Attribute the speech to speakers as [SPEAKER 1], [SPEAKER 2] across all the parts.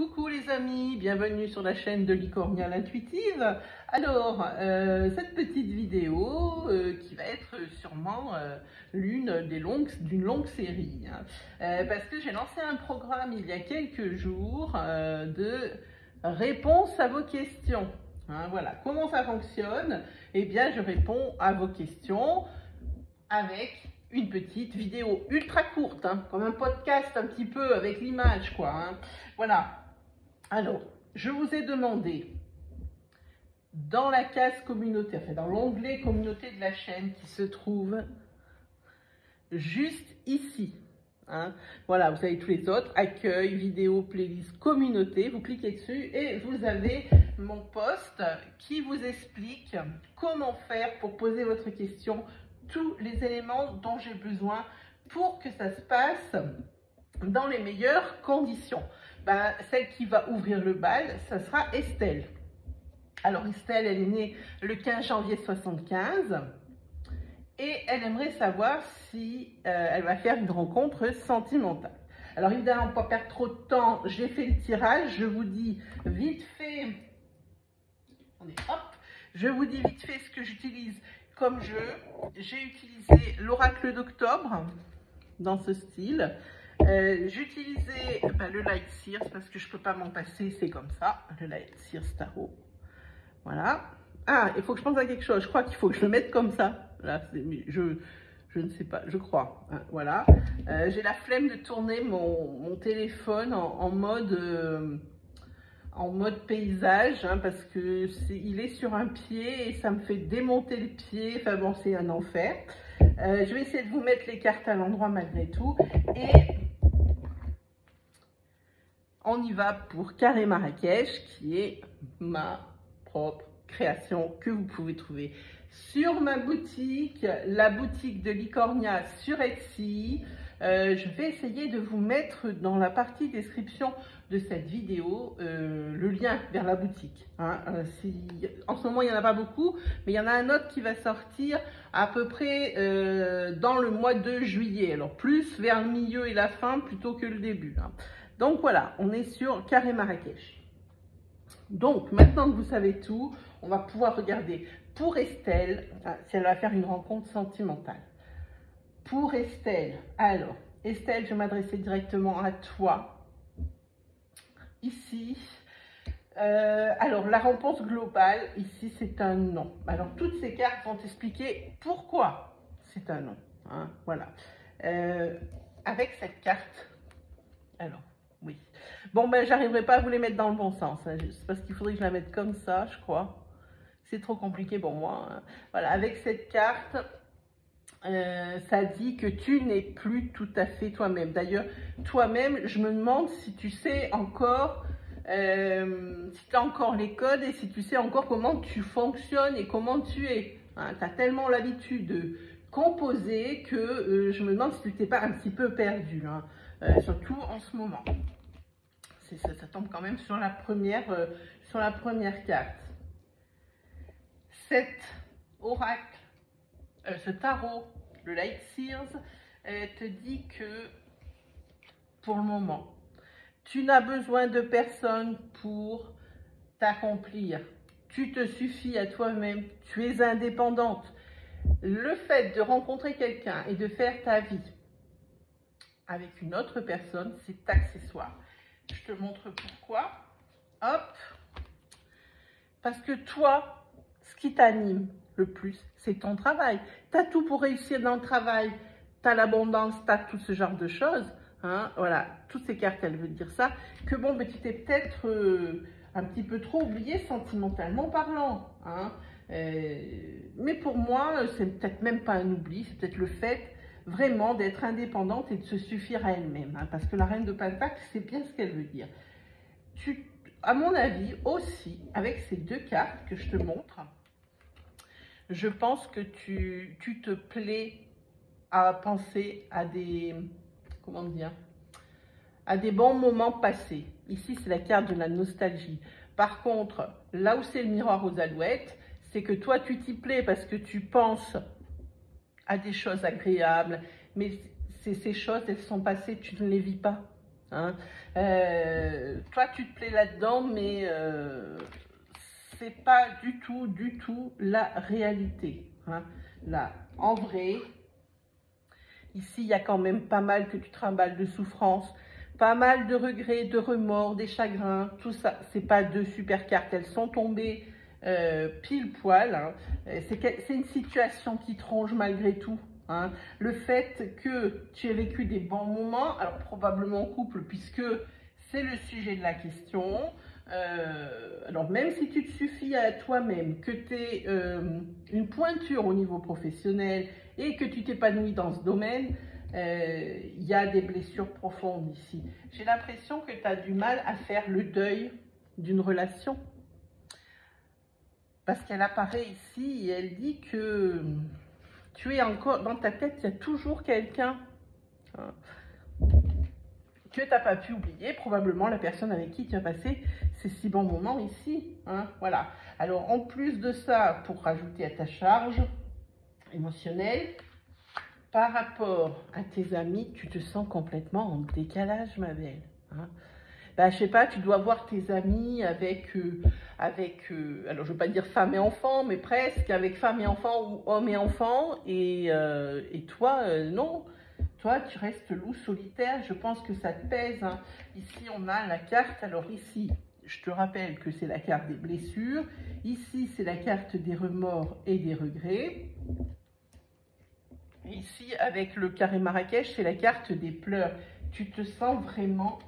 [SPEAKER 1] Coucou les amis, bienvenue sur la chaîne de Licornia l'Intuitive. Alors, cette petite vidéo qui va être sûrement l'une d'une longue série, hein, parce que j'ai lancé un programme il y a quelques jours de réponse à vos questions. Hein, voilà, comment ça fonctionne? Eh bien, je réponds à vos questions avec une petite vidéo ultra courte, hein, comme un podcast un petit peu avec l'image, quoi. Hein. Voilà. Alors, je vous ai demandé, dans la case communauté, enfin dans l'onglet communauté de la chaîne qui se trouve juste ici, hein, voilà, vous avez tous les autres, accueil, vidéo, playlist, communauté, vous cliquez dessus et vous avez mon post qui vous explique comment faire pour poser votre question, tous les éléments dont j'ai besoin pour que ça se passe dans les meilleures conditions. Ben, celle qui va ouvrir le bal, ça sera Estelle. Alors Estelle, elle est née le 15 janvier 75 et elle aimerait savoir si elle va faire une rencontre sentimentale. Alors évidemment, pas perdre trop de temps, j'ai fait le tirage, je vous dis vite fait, je vous dis vite fait ce que j'utilise comme jeu. J'ai utilisé l'oracle d'octobre dans ce style. J'utilisais le Light Sears parce que je ne peux pas m'en passer, c'est comme ça, le Light Sears Tarot. Voilà. Ah, il faut que je pense à quelque chose. Je crois qu'il faut que je le mette comme ça. Là, je ne sais pas, je crois. Hein, voilà. J'ai la flemme de tourner mon téléphone en mode paysage, hein, parce que il est sur un pied et ça me fait démonter le pied. Enfin bon, c'est un enfer. Je vais essayer de vous mettre les cartes à l'endroit malgré tout. Et on y va pour Carré Marrakech, qui est ma propre création que vous pouvez trouver sur ma boutique, la boutique de Licornia sur Etsy. Je vais essayer de vous mettre dans la partie description de cette vidéo le lien vers la boutique. Hein. En ce moment, il n'y en a pas beaucoup, mais il y en a un autre qui va sortir à peu près dans le mois de juillet. Alors plus vers le milieu et la fin plutôt que le début. Hein. Donc voilà, on est sur Carré Marrakech. Donc maintenant que vous savez tout, on va pouvoir regarder pour Estelle, si elle va faire une rencontre sentimentale. Pour Estelle, alors, Estelle, je vais m'adresser directement à toi. Ici, alors la réponse globale, ici c'est un non. Alors toutes ces cartes vont t'expliquer pourquoi c'est un non. Hein, voilà. Avec cette carte, alors, oui. Bon, ben, j'arriverai pas à vous les mettre dans le bon sens. Hein, c'est parce qu'il faudrait que je la mette comme ça, je crois. C'est trop compliqué pour moi. Hein. Voilà, avec cette carte, ça dit que tu n'es plus tout à fait toi-même. D'ailleurs, toi-même, je me demande si tu sais encore, si tu as encore les codes et si tu sais encore comment tu fonctionnes et comment tu es. Hein, tu as tellement l'habitude de composer que je me demande si tu t'es pas un petit peu perdu, hein, surtout en ce moment. Ça tombe quand même sur la première carte. Cet oracle, ce tarot, le Light Sears, te dit que pour le moment, tu n'as besoin de personne pour t'accomplir. Tu te suffis à toi-même, tu es indépendante. Le fait de rencontrer quelqu'un et de faire ta vie avec une autre personne, c'est accessoire. Je te montre pourquoi. Hop. Parce que toi, ce qui t'anime le plus, c'est ton travail. Tu as tout pour réussir dans le travail. Tu as l'abondance, tu as tout ce genre de choses. Hein, voilà, toutes ces cartes, elles veulent dire ça. Que bon, ben, tu t'es peut-être un petit peu trop oublié sentimentalement parlant. Hein. Mais pour moi, c'est peut-être même pas un oubli, c'est peut-être le fait vraiment d'être indépendante et de se suffire à elle-même. Hein, parce que la reine de Pentacle, c'est bien ce qu'elle veut dire. À mon avis, aussi, avec ces deux cartes que je te montre, je pense que tu te plais à penser à des, comment dire, à des bons moments passés. Ici, c'est la carte de la nostalgie. Par contre, là où c'est le miroir aux alouettes, c'est que toi, tu t'y plais parce que tu penses à des choses agréables, mais ces choses, elles sont passées, tu ne les vis pas. hein. Toi, tu te plais là-dedans, mais c'est pas du tout la réalité, hein. Là, en vrai, ici, il y a quand même pas mal que tu trimbales de souffrance, pas mal de regrets, de remords, des chagrins, tout ça. C'est pas deux super cartes, elles sont tombées pile poil, hein. C'est une situation qui te ronge malgré tout, hein. Le fait que tu aies vécu des bons moments, alors probablement en couple, puisque c'est le sujet de la question. Alors même si tu te suffis à toi-même, que tu aies une pointure au niveau professionnel et que tu t'épanouis dans ce domaine, il y a des blessures profondes ici. J'ai l'impression que tu as du mal à faire le deuil d'une relation. Parce qu'elle apparaît ici et elle dit que tu es encore, dans ta tête, il y a toujours quelqu'un, hein, que tu n'as pas pu oublier, probablement la personne avec qui tu as passé ces si bons moments ici, hein, voilà. Alors, en plus de ça, pour rajouter à ta charge émotionnelle, par rapport à tes amis, tu te sens complètement en décalage, ma belle, hein. Ben, je sais pas, tu dois voir tes amis avec, alors je veux pas dire femme et enfant, mais presque, avec femme et enfant ou homme et enfant, et toi, non. Toi, tu restes loup solitaire, je pense que ça te pèse, hein. Ici, on a la carte, alors ici, je te rappelle que c'est la carte des blessures. Ici, c'est la carte des remords et des regrets. Ici, avec le carré Marrakech, c'est la carte des pleurs. Tu te sens vraiment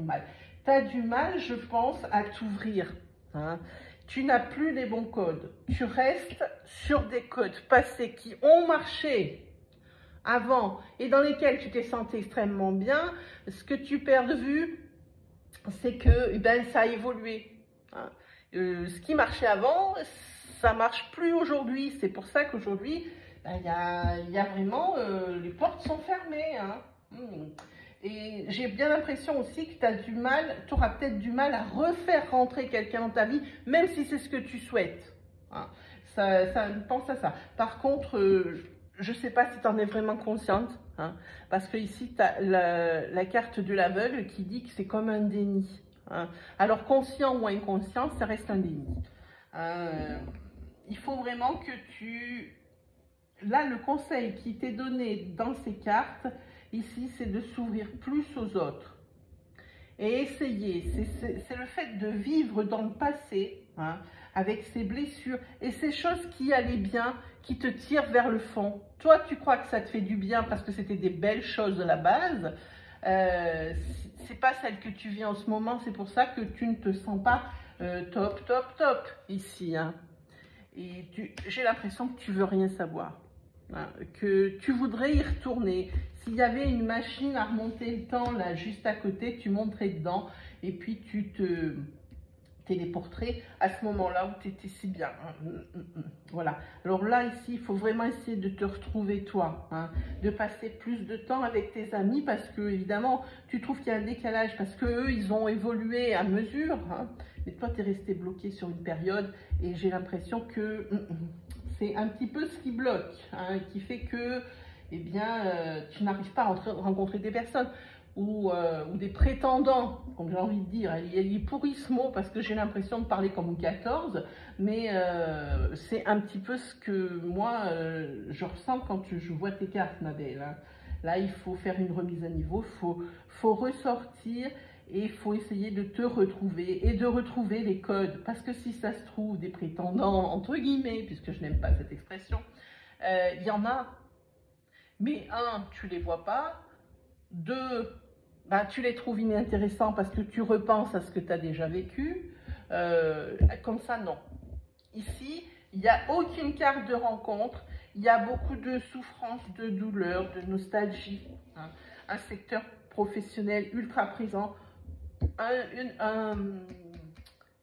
[SPEAKER 1] mal. Tu as du mal, je pense, à t'ouvrir, hein. Tu n'as plus les bons codes. Tu restes sur des codes passés qui ont marché avant et dans lesquels tu t'es senti extrêmement bien. Ce que tu perds de vue, c'est que ça a évolué, hein. Ce qui marchait avant, ça marche plus aujourd'hui. C'est pour ça qu'aujourd'hui, il y a vraiment, les portes sont fermées, hein. Et j'ai bien l'impression aussi que tu as du mal, tu auras peut-être du mal à refaire rentrer quelqu'un dans ta vie, même si c'est ce que tu souhaites, hein. Ça pense à ça. Par contre, je ne sais pas si tu en es vraiment consciente, hein, parce que ici, tu as la carte de l'aveugle qui dit que c'est comme un déni, hein. Alors, conscient ou inconscient, ça reste un déni. Il faut vraiment que tu... Là, le conseil qui t'est donné dans ces cartes, ici, c'est de s'ouvrir plus aux autres. Et essayer, c'est le fait de vivre dans le passé, hein, avec ces blessures et ces choses qui allaient bien, qui te tirent vers le fond. Toi, tu crois que ça te fait du bien parce que c'était des belles choses de la base. C'est pas celle que tu vis en ce moment, c'est pour ça que tu ne te sens pas top ici, hein. Et j'ai l'impression que tu veux rien savoir, hein, que tu voudrais y retourner. S'il y avait une machine à remonter le temps là juste à côté, tu monterais dedans et puis tu te téléporterais à ce moment-là où tu étais si bien, hein. Voilà. Alors là, ici, il faut vraiment essayer de te retrouver toi, hein, de passer plus de temps avec tes amis parce que, évidemment, tu trouves qu'il y a un décalage parce qu'eux, ils ont évolué à mesure, hein, mais toi, tu es resté bloqué sur une période et j'ai l'impression que c'est un petit peu ce qui bloque, hein, qui fait que, eh bien, tu n'arrives pas à rencontrer des personnes ou des prétendants, comme j'ai envie de dire. Il est pourri ce mot parce que j'ai l'impression de parler comme une 14, mais c'est un petit peu ce que moi, je ressens quand je vois tes cartes, ma belle, hein. Là, il faut faire une remise à niveau, faut ressortir et il faut essayer de te retrouver et de retrouver les codes. Parce que si ça se trouve, des prétendants, entre guillemets, puisque je n'aime pas cette expression, il y en a. Mais un, tu les vois pas. Deux, tu les trouves inintéressants parce que tu repenses à ce que tu as déjà vécu. Comme ça, non. Ici, il n'y a aucune carte de rencontre. Il y a beaucoup de souffrance, de douleur, de nostalgie, hein. Un secteur professionnel ultra présent.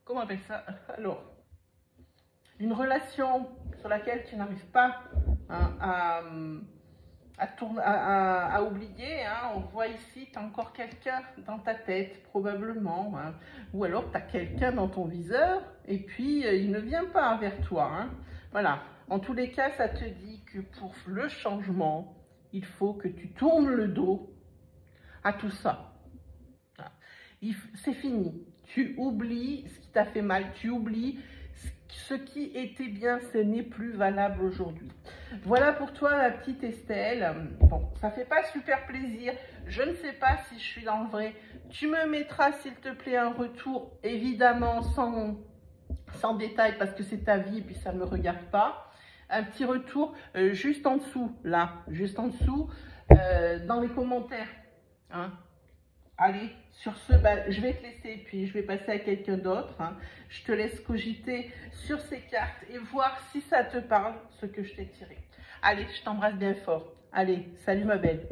[SPEAKER 1] Comment on appelle ça? Alors, une relation sur laquelle tu n'arrives pas, hein, à oublier, hein. On voit ici, tu as encore quelqu'un dans ta tête, probablement, hein. Ou alors tu as quelqu'un dans ton viseur, et puis il ne vient pas vers toi, hein. Voilà. En tous les cas, ça te dit que pour le changement, il faut que tu tournes le dos à tout ça. C'est fini. Tu oublies ce qui t'a fait mal, tu oublies ce qui était bien, ce n'est plus valable aujourd'hui. Voilà pour toi, ma petite Estelle. Bon, ça fait pas super plaisir. Je ne sais pas si je suis dans le vrai. Tu me mettras, s'il te plaît, un retour, évidemment, sans détail, parce que c'est ta vie et puis ça ne me regarde pas. Un petit retour juste en dessous, là, juste en dessous, dans les commentaires. Hein. Allez, sur ce, bah, je vais te laisser, puis je vais passer à quelqu'un d'autre. Hein. Je te laisse cogiter sur ces cartes et voir si ça te parle, ce que je t'ai tiré. Allez, je t'embrasse bien fort. Allez, salut ma belle.